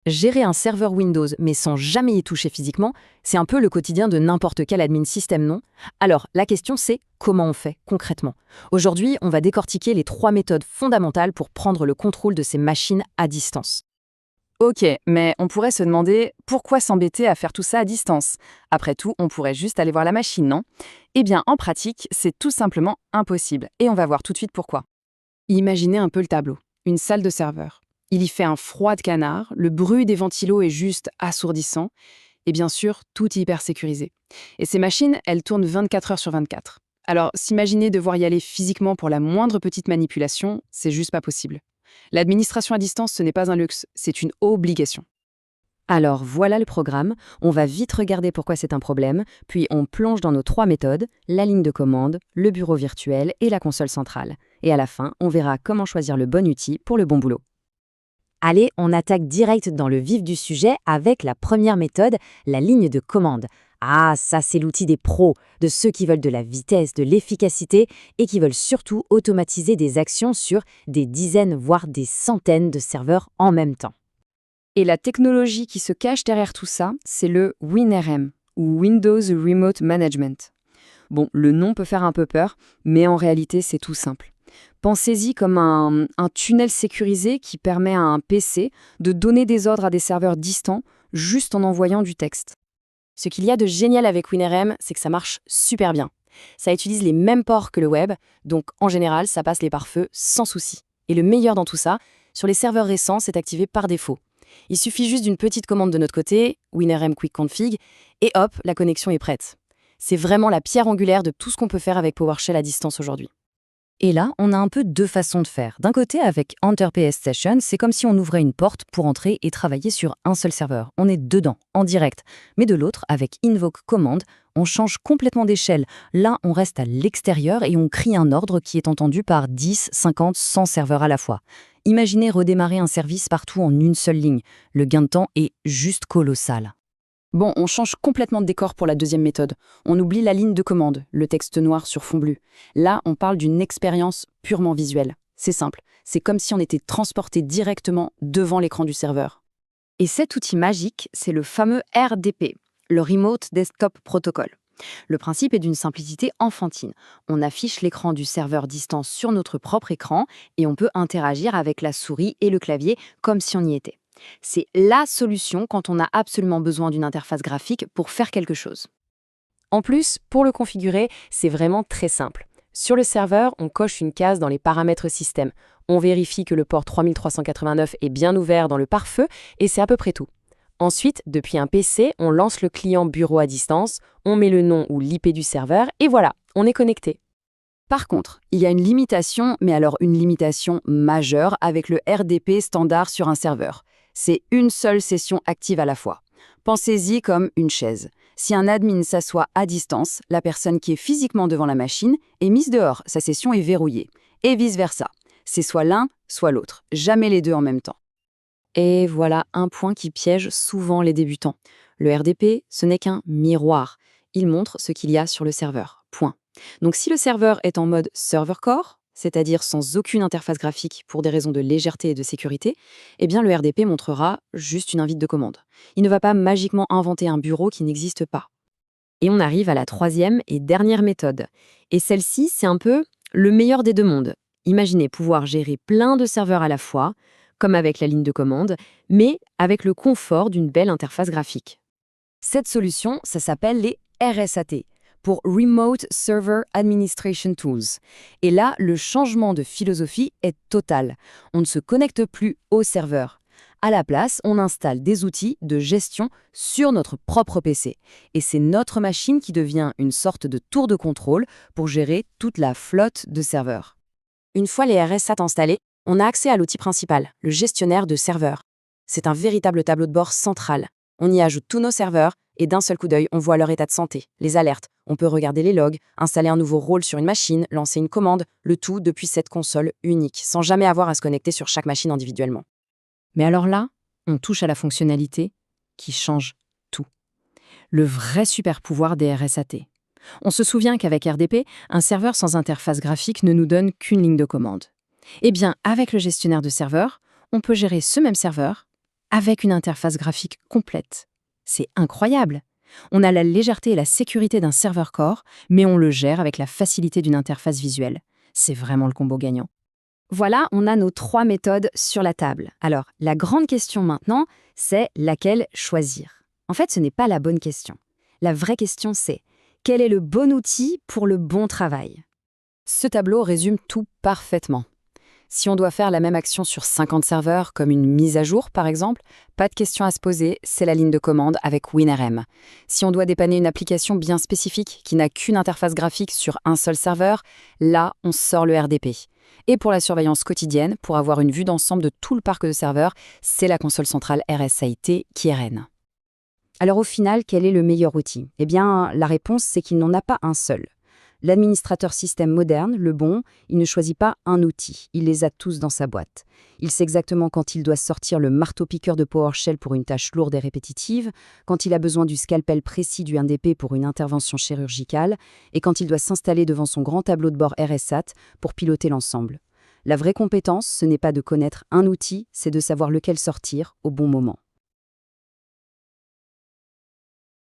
Gérer un serveur Windows, mais sans jamais y toucher physiquement, c'est un peu le quotidien de n'importe quel admin système, non? Alors, la question c'est comment on fait concrètement? Aujourd'hui, on va décortiquer les 3 méthodes fondamentales pour prendre le contrôle de ces machines à distance. Ok, mais on pourrait se demander pourquoi s'embêter à faire tout ça à distance. Après tout, on pourrait juste aller voir la machine, non? Eh bien, en pratique, c'est tout simplement impossible. Et on va voir tout de suite pourquoi. Imaginez un peu le tableau. Une salle de serveur. Il y fait un froid de canard, le bruit des ventilos est juste assourdissant, et bien sûr, tout est hyper sécurisé. Et ces machines, elles tournent 24 heures sur 24. Alors, s'imaginer devoir y aller physiquement pour la moindre petite manipulation, c'est juste pas possible. L'administration à distance, ce n'est pas un luxe, c'est une obligation. Alors voilà le programme, on va vite regarder pourquoi c'est un problème, puis on plonge dans nos 3 méthodes, la ligne de commande, le bureau virtuel et la console centrale. Et à la fin, on verra comment choisir le bon outil pour le bon boulot. Allez, on attaque direct dans le vif du sujet avec la première méthode, la ligne de commande. Ah, ça c'est l'outil des pros, de ceux qui veulent de la vitesse, de l'efficacité et qui veulent surtout automatiser des actions sur des dizaines, voire des centaines de serveurs en même temps. Et la technologie qui se cache derrière tout ça, c'est le WinRM, ou Windows Remote Management. Bon, le nom peut faire un peu peur, mais en réalité c'est tout simple. Pensez-y comme un tunnel sécurisé qui permet à un PC de donner des ordres à des serveurs distants juste en envoyant du texte. Ce qu'il y a de génial avec WinRM, c'est que ça marche super bien. Ça utilise les mêmes ports que le web, donc en général, ça passe les pare-feux sans souci. Et le meilleur dans tout ça, sur les serveurs récents, c'est activé par défaut. Il suffit juste d'une petite commande de notre côté, WinRM Quick Config, et hop, la connexion est prête. C'est vraiment la pierre angulaire de tout ce qu'on peut faire avec PowerShell à distance aujourd'hui. Et là, on a un peu deux façons de faire. D'un côté, avec Enter PS Session, c'est comme si on ouvrait une porte pour entrer et travailler sur un seul serveur. On est dedans, en direct. Mais de l'autre, avec Invoke Command, on change complètement d'échelle. Là, on reste à l'extérieur et on crie un ordre qui est entendu par 10, 50, 100 serveurs à la fois. Imaginez redémarrer un service partout en une seule ligne. Le gain de temps est juste colossal. Bon, on change complètement de décor pour la deuxième méthode. On oublie la ligne de commande, le texte noir sur fond bleu. Là, on parle d'une expérience purement visuelle. C'est simple, c'est comme si on était transporté directement devant l'écran du serveur. Et cet outil magique, c'est le fameux RDP, le Remote Desktop Protocol. Le principe est d'une simplicité enfantine. On affiche l'écran du serveur distant sur notre propre écran et on peut interagir avec la souris et le clavier comme si on y était. C'est la solution quand on a absolument besoin d'une interface graphique pour faire quelque chose. En plus, pour le configurer, c'est vraiment très simple. Sur le serveur, on coche une case dans les paramètres système. On vérifie que le port 3389 est bien ouvert dans le pare-feu et c'est à peu près tout. Ensuite, depuis un PC, on lance le client bureau à distance, on met le nom ou l'IP du serveur et voilà, on est connecté. Par contre, il y a une limitation, mais alors une limitation majeure avec le RDP standard sur un serveur. C'est une seule session active à la fois. Pensez-y comme une chaise. Si un admin s'assoit à distance, la personne qui est physiquement devant la machine est mise dehors, sa session est verrouillée. Et vice-versa. C'est soit l'un, soit l'autre. Jamais les deux en même temps. Et voilà un point qui piège souvent les débutants. Le RDP, ce n'est qu'un miroir. Il montre ce qu'il y a sur le serveur. Point. Donc si le serveur est en mode server core, c'est-à-dire sans aucune interface graphique pour des raisons de légèreté et de sécurité, eh bien le RDP montrera juste une invite de commande. Il ne va pas magiquement inventer un bureau qui n'existe pas. Et on arrive à la troisième et dernière méthode. Et celle-ci, c'est un peu le meilleur des deux mondes. Imaginez pouvoir gérer plein de serveurs à la fois, comme avec la ligne de commande, mais avec le confort d'une belle interface graphique. Cette solution, ça s'appelle les RSAT, pour Remote Server Administration Tools. Et là, le changement de philosophie est total. On ne se connecte plus au serveur. À la place, on installe des outils de gestion sur notre propre PC. Et c'est notre machine qui devient une sorte de tour de contrôle pour gérer toute la flotte de serveurs. Une fois les RSAT installés, on a accès à l'outil principal, le gestionnaire de serveurs. C'est un véritable tableau de bord central. On y ajoute tous nos serveurs et d'un seul coup d'œil, on voit leur état de santé, les alertes. On peut regarder les logs, installer un nouveau rôle sur une machine, lancer une commande, le tout depuis cette console unique, sans jamais avoir à se connecter sur chaque machine individuellement. Mais alors là, on touche à la fonctionnalité qui change tout. Le vrai super pouvoir des RSAT. On se souvient qu'avec RDP, un serveur sans interface graphique ne nous donne qu'une ligne de commande. Eh bien, avec le gestionnaire de serveurs, on peut gérer ce même serveur avec une interface graphique complète. C'est incroyable. On a la légèreté et la sécurité d'un serveur core, mais on le gère avec la facilité d'une interface visuelle. C'est vraiment le combo gagnant. Voilà, on a nos 3 méthodes sur la table. Alors, la grande question maintenant, c'est laquelle choisir? En fait, ce n'est pas la bonne question. La vraie question, c'est quel est le bon outil pour le bon travail? Ce tableau résume tout parfaitement. Si on doit faire la même action sur 50 serveurs, comme une mise à jour par exemple, pas de question à se poser, c'est la ligne de commande avec WinRM. Si on doit dépanner une application bien spécifique qui n'a qu'une interface graphique sur un seul serveur, là, on sort le RDP. Et pour la surveillance quotidienne, pour avoir une vue d'ensemble de tout le parc de serveurs, c'est la console centrale RSAIT qui est reine. Alors au final, quel est le meilleur outil? Eh bien, la réponse, c'est qu'il n'en a pas un seul. L'administrateur système moderne, le bon, il ne choisit pas un outil, il les a tous dans sa boîte. Il sait exactement quand il doit sortir le marteau-piqueur de PowerShell pour une tâche lourde et répétitive, quand il a besoin du scalpel précis du NDP pour une intervention chirurgicale, et quand il doit s'installer devant son grand tableau de bord RSAT pour piloter l'ensemble. La vraie compétence, ce n'est pas de connaître un outil, c'est de savoir lequel sortir au bon moment.